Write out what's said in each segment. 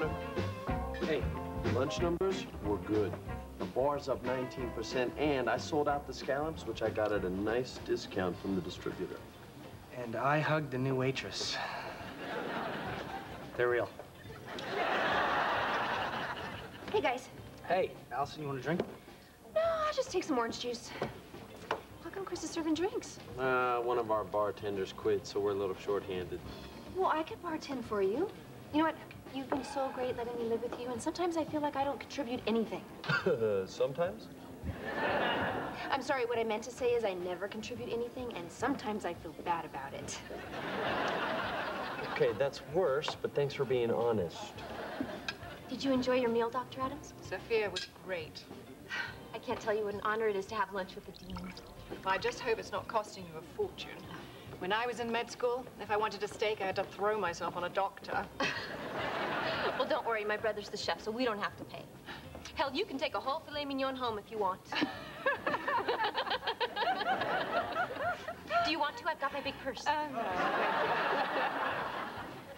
Governor. Hey, lunch numbers were good. The bar's up 19%, and I sold out the scallops, which I got at a nice discount from the distributor. And I hugged the new waitress. They're real. Hey, guys. Hey, Allison, you want a drink? No, I'll just take some orange juice. How come Chris is serving drinks? One of our bartenders quit, so we're a little short-handed. Well, I could bartend for you. You know what? You've been so great letting me live with you, and sometimes I feel like I don't contribute anything. Sometimes? I'm sorry, what I meant to say is I never contribute anything, and sometimes I feel bad about it. Okay, that's worse, but thanks for being honest. Did you enjoy your meal, Dr. Adams? Sophia was great. I can't tell you what an honor it is to have lunch with the dean. Well, I just hope it's not costing you a fortune. When I was in med school, if I wanted a steak, I had to throw myself on a doctor. Well, don't worry, my brother's the chef, so we don't have to pay. Hell, you can take a whole filet mignon home if you want. Do you want to? I've got my big purse. No, thank you.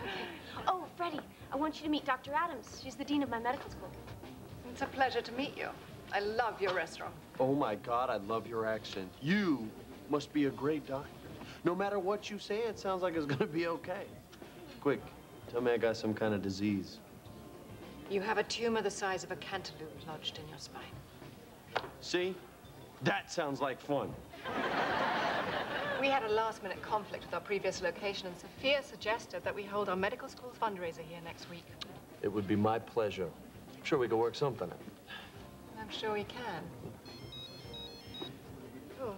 Okay. Oh, Freddie, I want you to meet Dr. Adams. She's the dean of my medical school. It's a pleasure to meet you. I love your restaurant. Oh, my God, I love your accent. You must be a great doctor. No matter what you say, it sounds like it's gonna be okay. Quick, tell me I got some kind of disease. You have a tumor the size of a cantaloupe lodged in your spine. See? That sounds like fun. We had a last-minute conflict with our previous location, and Sophia suggested that we hold our medical school fundraiser here next week. It would be my pleasure. I'm sure we could work something out. I'm sure we can. Oh,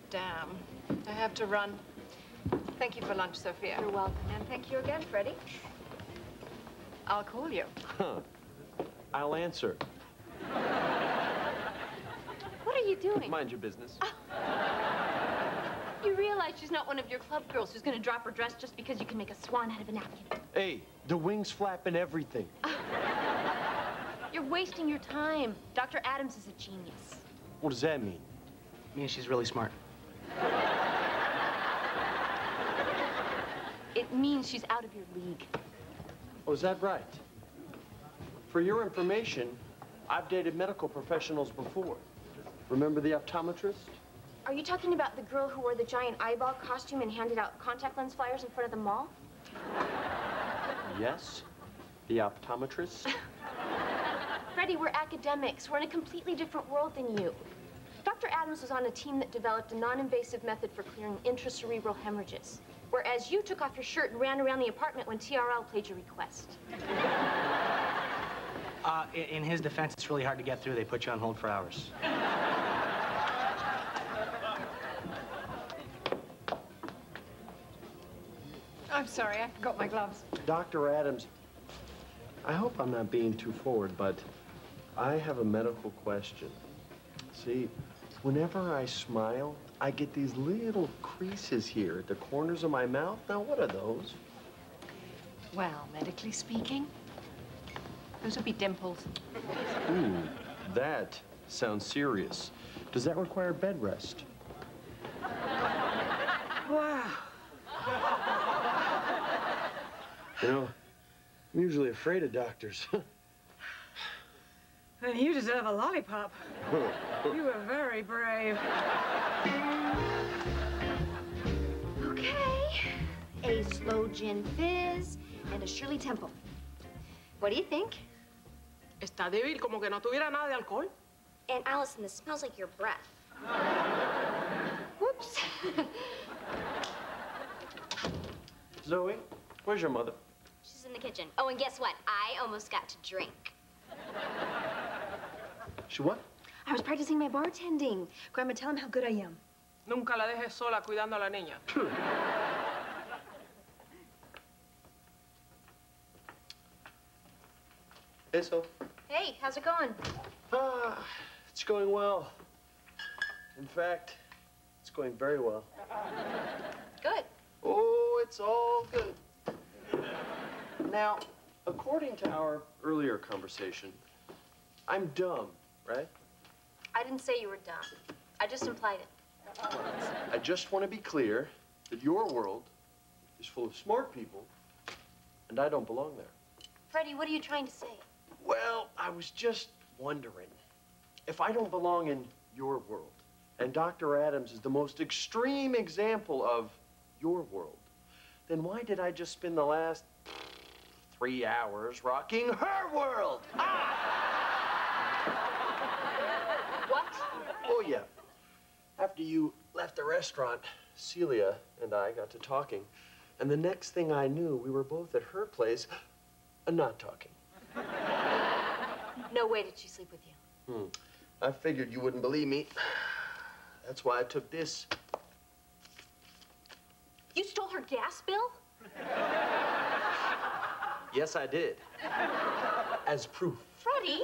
damn. I have to run. Thank you for lunch, Sophia. You're welcome. And thank you again, Freddie. I'll call you. Huh. I'll answer. What are you doing? Mind your business. You realize she's not one of your club girls who's gonna drop her dress just because you can make a swan out of a napkin. Hey, the wings flap and everything. You're wasting your time. Dr. Adams is a genius. What does that mean? It means she's really smart. It means she's out of your league. Oh, is that right? For your information, I've dated medical professionals before. Remember the optometrist? Are you talking about the girl who wore the giant eyeball costume and handed out contact lens flyers in front of the mall? Yes, the optometrist. Freddie, we're academics. We're in a completely different world than you. Dr. Adams was on a team that developed a non-invasive method for clearing intracerebral hemorrhages, whereas you took off your shirt and ran around the apartment when TRL played your request. In his defense, it's really hard to get through. They put you on hold for hours. I'm sorry, I forgot my gloves. Dr. Adams, I hope I'm not being too forward, but I have a medical question. See, whenever I smile, I get these little creases here at the corners of my mouth. Now, what are those? Well, medically speaking, those would be dimples. Ooh, that sounds serious. Does that require bed rest? Wow. You know, I'm usually afraid of doctors. Then you deserve a lollipop. You were very brave. Okay. A slow gin fizz and a Shirley Temple. What do you think? Está débil, como que no tuviera nada de alcohol. And Allison, this smells like your breath. Whoops. Zoey, where's your mother? She's in the kitchen. Oh, and guess what? I almost got to drink. She what? I was practicing my bartending. Grandma, tell him how good I am. Nunca la dejes sola cuidando a la niña. Eso. Hey, how's it going? It's going well. In fact, it's going very well. Good. Oh, it's all good. Now, according to our earlier conversation, I'm dumb, right? I didn't say you were dumb. I just implied it. I just want to be clear that your world is full of smart people, and I don't belong there. Freddie, what are you trying to say? Well, I was just wondering, if I don't belong in your world, and Dr. Adams is the most extreme example of your world, then why did I just spend the last 3 hours rocking her world? Ah! What? Oh, yeah. After you left the restaurant, Celia and I got to talking, and the next thing I knew, we were both at her place, not talking. No way did she sleep with you. I figured you wouldn't believe me. That's why I took this. You stole her gas bill? Yes, I did. As proof. Freddie!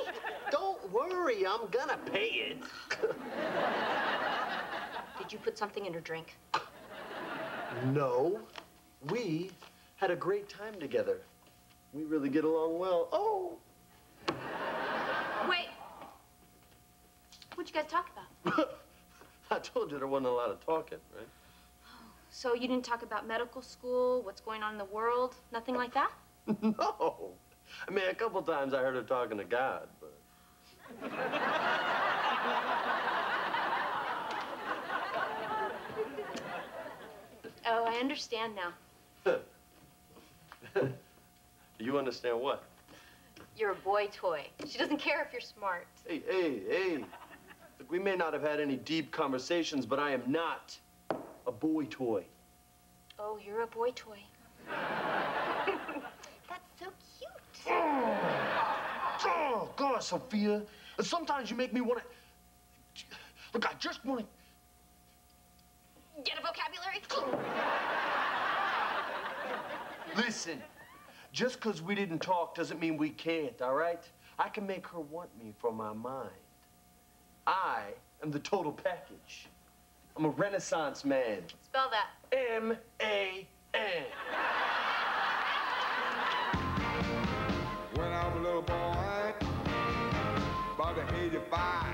Don't worry, I'm gonna pay it. Did you put something in her drink? No. We had a great time together. We really get along well. Oh! Wait. What'd you guys talk about? I told you there wasn't a lot of talking, right? So you didn't talk about medical school, what's going on in the world, nothing like that? No. I mean, a couple times I heard her talking to God, but... Oh, I understand now. You understand what? You're a boy toy. She doesn't care if you're smart. Hey. Look, we may not have had any deep conversations, but I am not a boy toy. Oh, you're a boy toy. That's so cute. Oh, God, Sophia. And sometimes you make me want to... Look, I just want to... Get a vocabulary? Listen, just because we didn't talk doesn't mean we can't, all right? I can make her want me from my mind. I am the total package. I'm a Renaissance man. Spell that. M-A-N. When I was a little boy, about the age of 5,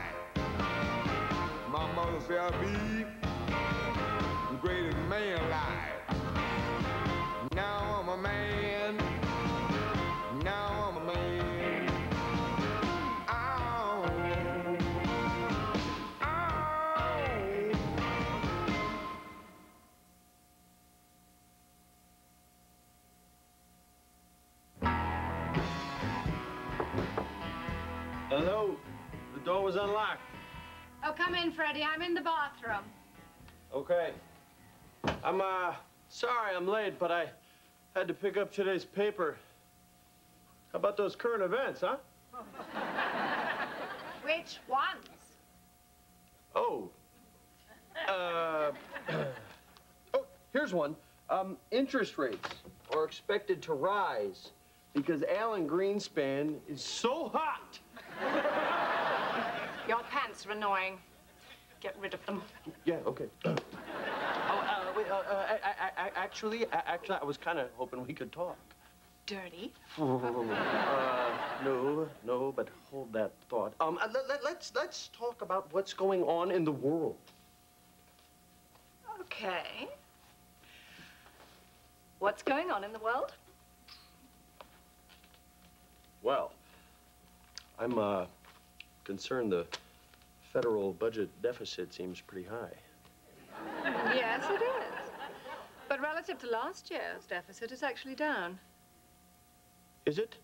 my mother said I'd be the greatest man alive. Now I'm a man. Now I'm a man. Oh. Hello? The door was unlocked. Oh, come in, Freddie. I'm in the bathroom. Okay. I'm, sorry I'm late, but I had to pick up today's paper. How about those current events, huh? Which ones? Oh. Oh, here's one. Interest rates are expected to rise because Alan Greenspan is so hot. Your pants are annoying. Get rid of them. Yeah, okay. Wait, actually, I was kind of hoping we could talk. Dirty. No, but hold that thought. Let's talk about what's going on in the world. Okay. What's going on in the world? Well, I'm, concerned the federal budget deficit seems pretty high. Yes, it is. But relative to last year's deficit, it's actually down. Is it?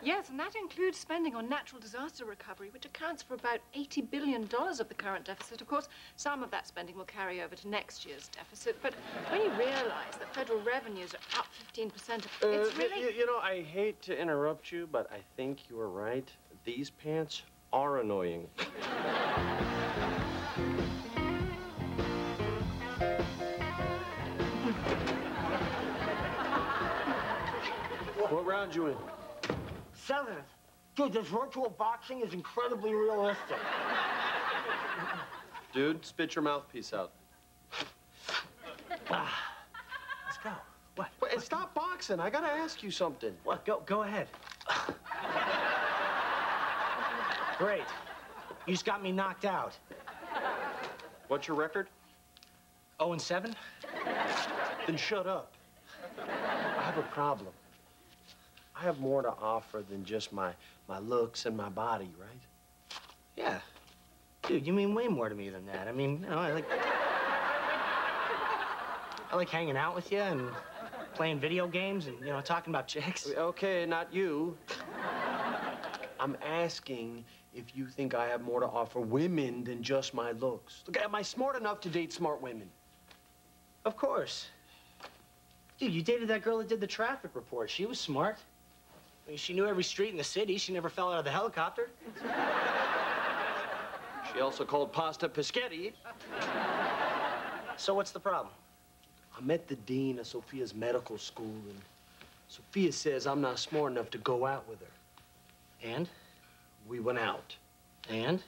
Yes, and that includes spending on natural disaster recovery, which accounts for about $80 billion of the current deficit. Of course, some of that spending will carry over to next year's deficit. But when you realize that federal revenues are up 15%, it's really... You know, I hate to interrupt you, but I think you are right. These pants are annoying. What round you in? 7th. Dude, this virtual boxing is incredibly realistic. Dude, spit your mouthpiece out. Let's go. What? Wait, stop boxing. I gotta ask you something. What? Go ahead. Great. You just got me knocked out. What's your record? 0-7? Then shut up. I have a problem. I have more to offer than just my looks and my body, right? Yeah. Dude, you mean way more to me than that. I mean, you know, I like hanging out with you and playing video games and, you know, talking about chicks. Okay, not you. I'm asking if you think I have more to offer women than just my looks. Look, am I smart enough to date smart women? Of course. Dude, you dated that girl that did the traffic report. She was smart. I mean, she knew every street in the city. She never fell out of the helicopter. She also called pasta Peschetti. So what's the problem? I met the dean of Sofia's medical school, and Sofia says I'm not smart enough to go out with her. And? We went out. And?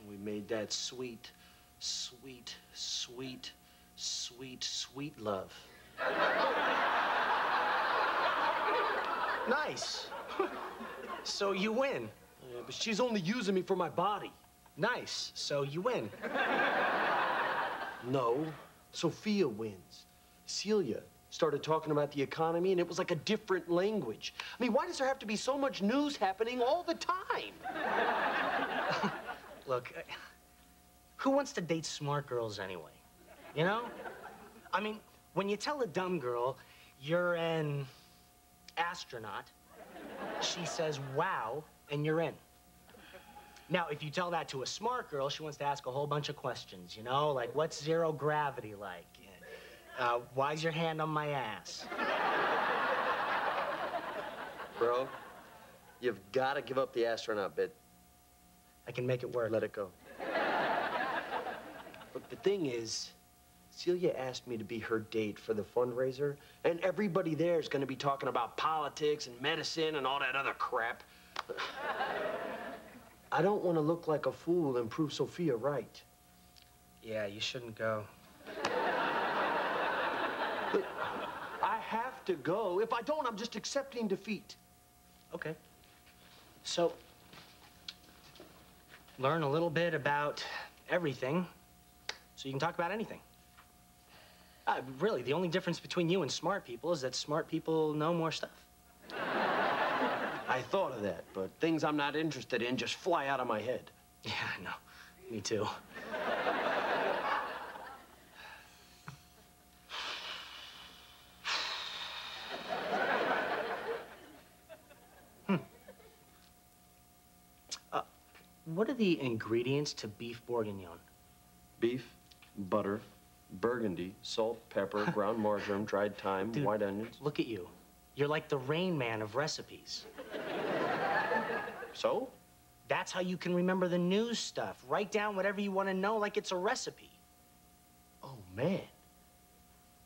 We made that sweet, sweet, sweet, sweet, sweet love. Nice. So you win. Yeah, but she's only using me for my body. Nice. So you win. No, Sofia wins. Celia started talking about the economy, and it was like a different language. I mean, why does there have to be so much news happening all the time? Look, who wants to date smart girls anyway? You know? I mean, when you tell a dumb girl you're an astronaut, she says, wow, and you're in. Now, if you tell that to a smart girl, she wants to ask a whole bunch of questions, you know? Like, what's zero gravity like? Why's your hand on my ass? Bro, you've got to give up the astronaut bit. I can make it work. Let it go. Look, the thing is, Celia asked me to be her date for the fundraiser, and everybody there is going to be talking about politics and medicine and all that other crap. I don't want to look like a fool and prove Sofia right. Yeah, you shouldn't go. But I have to go. If I don't, I'm just accepting defeat. Okay. So, learn a little bit about everything so you can talk about anything. Really, the only difference between you and smart people is that smart people know more stuff. I thought of that, but things I'm not interested in just fly out of my head. Yeah, I know. Me too. What are the ingredients to beef bourguignon? Beef, butter, burgundy, salt, pepper, ground marjoram, dried thyme, Dude, white onions. Look at you. You're like the Rain Man of recipes. So? That's how you can remember the news stuff. Write down whatever you want to know like it's a recipe. Oh, man.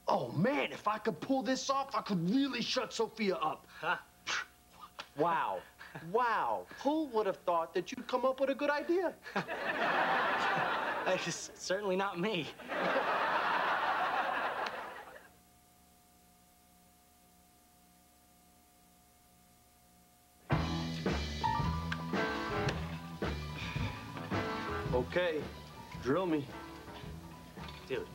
Oh, man, if I could pull this off, I could really shut Sofia up. Huh? Wow. Wow. Who would have thought that you'd come up with a good idea? It's certainly not me. Okay, drill me. Dude.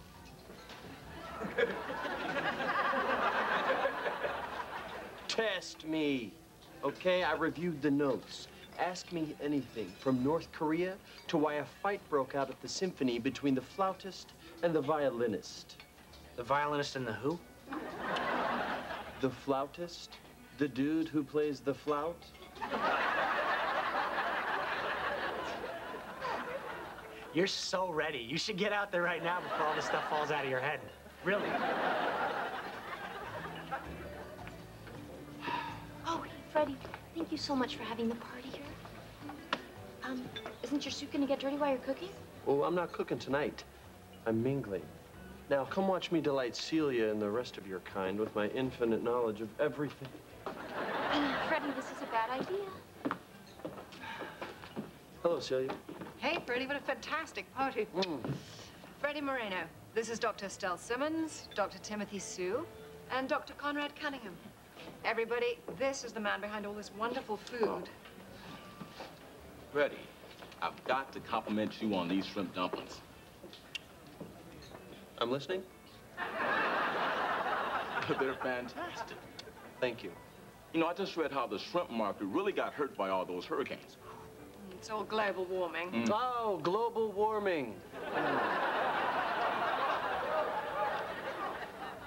Test me. Okay, I reviewed the notes. Ask me anything, from North Korea to why a fight broke out at the symphony between the flautist and the violinist. The violinist and the who? The flautist? The dude who plays the flout? You're so ready. You should get out there right now before all this stuff falls out of your head. Really. Oh, Freddie, thank you so much for having the party here. Isn't your suit gonna get dirty while you're cooking? Oh, I'm not cooking tonight. I'm mingling. Now, come watch me delight Celia and the rest of your kind with my infinite knowledge of everything. Freddie, this is a bad idea. Hello, Celia. Hey, Freddie, what a fantastic party. Freddie Moreno. This is Dr. Estelle Simmons, Dr. Timothy Sue, and Dr. Conrad Cunningham. Everybody, this is the man behind all this wonderful food. Freddie, I've got to compliment you on these shrimp dumplings. I'm listening. They're fantastic. Thank you. You know, I just read how the shrimp market really got hurt by all those hurricanes. It's all global warming. Oh, global warming.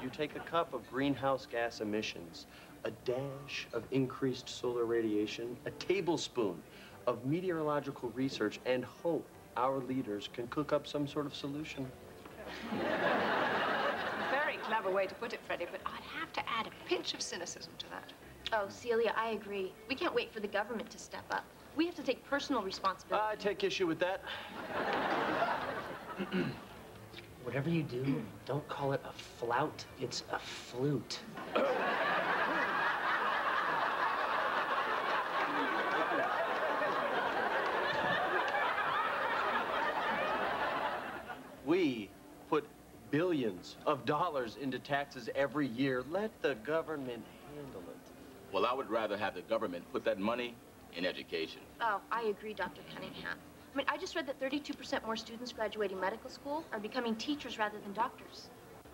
You take a cup of greenhouse gas emissions, a dash of increased solar radiation, a tablespoon of meteorological research, and hope our leaders can cook up some sort of solution. Very clever way to put it, Freddie, but I'd have to add a pinch of cynicism to that. Oh, Celia, I agree. We can't wait for the government to step up. We have to take personal responsibility. I take issue with that. Whatever you do, don't call it a flout. It's a flute. We put billions of dollars into taxes every year. Let the government handle it. Well, I would rather have the government put that money in education. Oh, I agree, Dr. Cunningham. I mean, I just read that 32% more students graduating medical school are becoming teachers rather than doctors.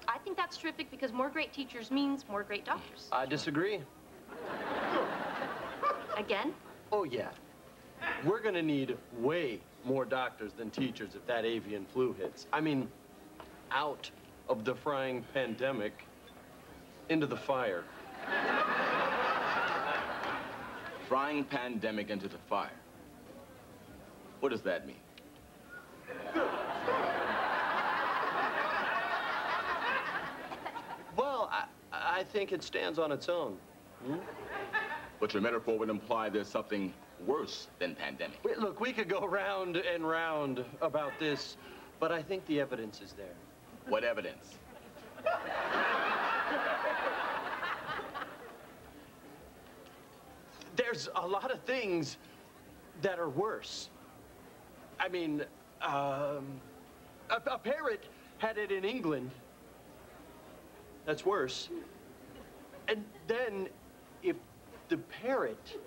I think that's terrific because more great teachers means more great doctors. I disagree. Again? Oh, yeah. We're gonna need way more doctors than teachers if that avian flu hits. I mean, out of the frying pandemic, into the fire. Frying pandemic into the fire. What does that mean? Well, I think it stands on its own. But your metaphor would imply there's something worse than pandemic. Look, we could go round and round about this, but I think the evidence is there. What evidence? There's a lot of things that are worse. I mean, a parrot had it in England. That's worse. And then, if the parrot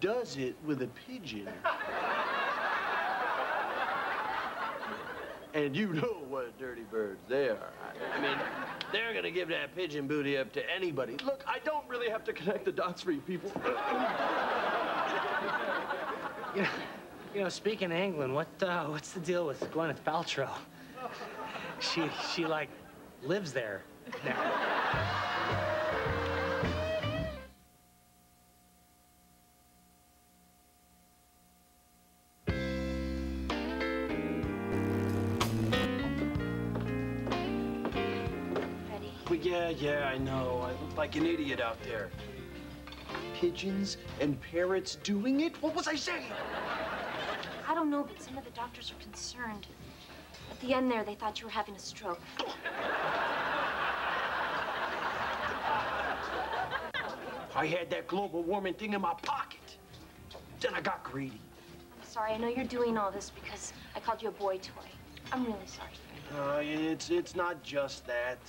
does it with a pigeon, and you know what dirty birds they are. I mean, they're gonna give that pigeon booty up to anybody. Look, I don't really have to connect the dots for you people. You know, speaking of England, what's the deal with Gwyneth Paltrow? She like lives there now. Yeah, I know. I look like an idiot out there. Pigeons and parrots doing it? What was I saying? I don't know, but some of the doctors were concerned. At the end there, they thought you were having a stroke. I had that global warming thing in my pocket. Then I got greedy. I'm sorry. I know you're doing all this because I called you a boy toy. I'm really sorry, Freddie. It's not just that.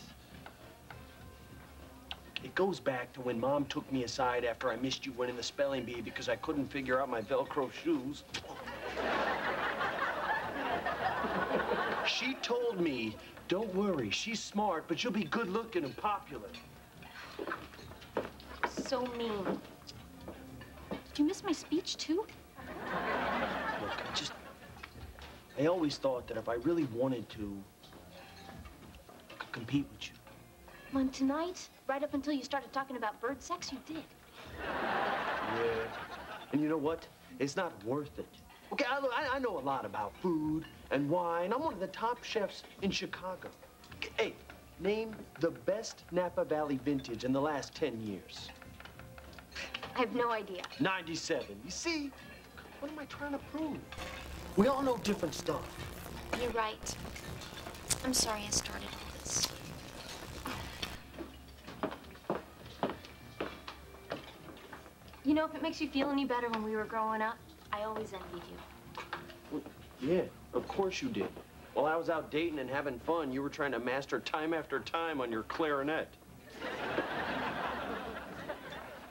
It goes back to when Mom took me aside after I missed you winning the spelling bee because I couldn't figure out my Velcro shoes. She told me, don't worry, she's smart, but she'll be good looking and popular. So mean. Did you miss my speech, too? Look, I always thought that if I really wanted to, I could compete with you. Well, and tonight, right up until you started talking about bird sex, you did. Yeah. And you know what? It's not worth it. Okay, I know a lot about food and wine. I'm one of the top chefs in Chicago. Hey, name the best Napa Valley vintage in the last 10 years. I have no idea. 97. You see? What am I trying to prove? We all know different stuff. You're right. I'm sorry I started all this. You know, if it makes you feel any better, when we were growing up, I always envied you. Well, yeah, of course you did. While I was out dating and having fun, you were trying to master time after time on your clarinet.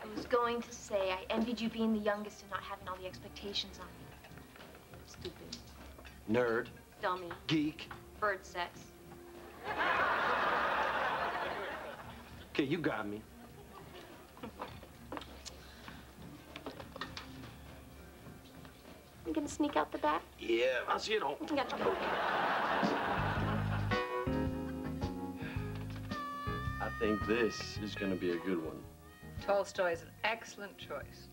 I was going to say I envied you being the youngest and not having all the expectations on you. Stupid. Nerd. Dummy. Geek. Bird sex. Okay, you got me. gonna sneak out the back? Yeah, I'll see you at home. Gotcha. I think this is gonna be a good one. Tolstoy is an excellent choice.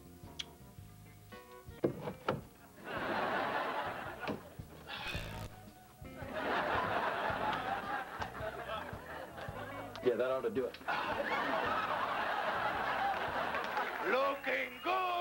Yeah, that ought to do it. Looking good.